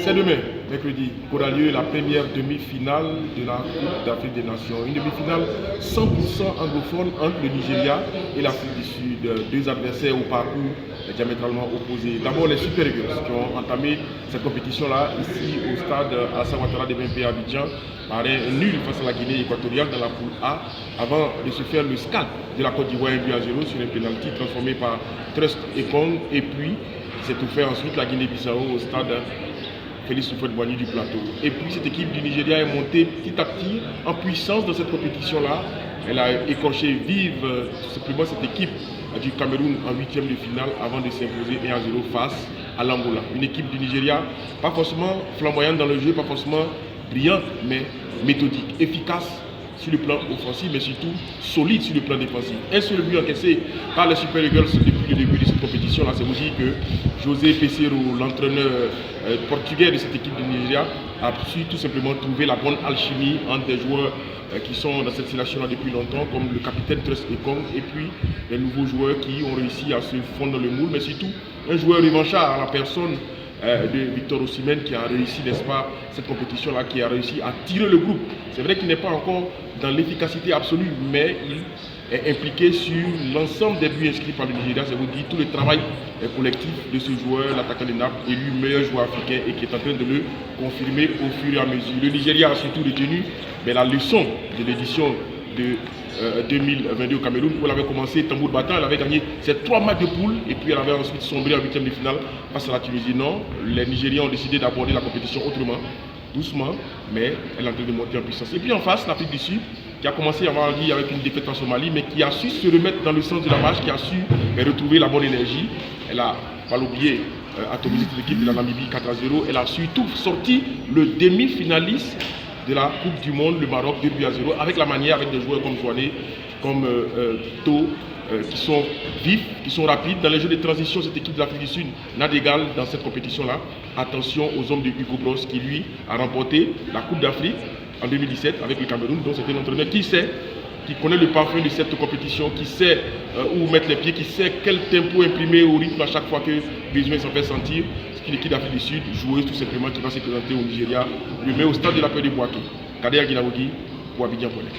C'est demain, mercredi, qu'aura lieu la première demi-finale de la Coupe d'Afrique des Nations. Une demi-finale 100% anglophone entre le Nigeria et l'Afrique du Sud. Deux adversaires au parcours diamétralement opposés. D'abord les Super Eagles qui ont entamé cette compétition-là ici au stade Alassane Ouattara de Bempé à Abidjan par un nul face à la Guinée équatoriale dans la poule A avant de se faire le scalp de la Côte d'Ivoire 1-0 sur un penalty transformé par Trust Ekong. Et puis s'est offert ensuite la Guinée-Bissau au stade Félix Houphouët-Boigny du plateau. Et puis cette équipe du Nigeria est montée petit à petit en puissance dans cette compétition-là. Elle a écorché vive tout simplement cette équipe du Cameroun en huitième de finale avant de s'imposer 1-0 face à l'Angola. Une équipe du Nigeria pas forcément flamboyante dans le jeu, pas forcément brillante, mais méthodique, efficace sur le plan offensif, mais surtout solide sur le plan défensif. Un seul but encaissé par les Super Eagles depuis le début de cette compétition-là, c'est vous dire que José Peseiro, l'entraîneur portugais de cette équipe du Nigeria, a su tout simplement trouver la bonne alchimie entre des joueurs qui sont dans cette sélection-là depuis longtemps, comme le capitaine Trust Ekong, et puis les nouveaux joueurs qui ont réussi à se fondre dans le moule, mais surtout un joueur revanchard à la personne de Victor Osimhen qui a réussi, n'est-ce pas, cette compétition-là, qui a réussi à tirer le groupe. C'est vrai qu'il n'est pas encore dans l'efficacité absolue, mais il est impliqué sur l'ensemble des buts inscrits par le Nigeria. C'est vous dire tout le travail collectif de ce joueur, l'attaquant de Naples, élu meilleur joueur africain et qui est en train de le confirmer au fur et à mesure. Le Nigeria a surtout retenu la leçon de l'édition de 2022 au Cameroun, où elle avait commencé tambour battant, elle avait gagné ses 3 matchs de poule et puis elle avait ensuite sombré en huitième de finale face à la Tunisie. Non, les Nigériens ont décidé d'aborder la compétition autrement, doucement, mais elle est en train de monter en puissance. Et puis en face, l'Afrique du Sud, qui a commencé avant avec une défaite en Somalie, mais qui a su se remettre dans le sens de la marche, qui a su retrouver la bonne énergie. Elle a, pas l'oublier, atomisé l'équipe de la Namibie 4-0. Elle a surtout sorti le demi-finaliste de la Coupe du Monde, le Maroc 2-0, avec la manière, avec des joueurs comme Joanné, comme To, qui sont vifs, qui sont rapides. Dans les jeux de transition, cette équipe de l'Afrique du Sud n'a d'égal dans cette compétition-là. Attention aux hommes de Hugo Bros qui, lui, a remporté la Coupe d'Afrique en 2017 avec le Cameroun. Donc c'est un entraîneur qui sait, qui connaît le parfum de cette compétition, qui sait où mettre les pieds, qui sait quel tempo imprimer au rythme à chaque fois que besoin s'en fait sentir. L'équipe d'Afrique du Sud, joueuse tout simplement, qui va se présenter au Nigeria, le met au stade de la paix de Bouaké. Kader Guinawogi pour Abidjan.net.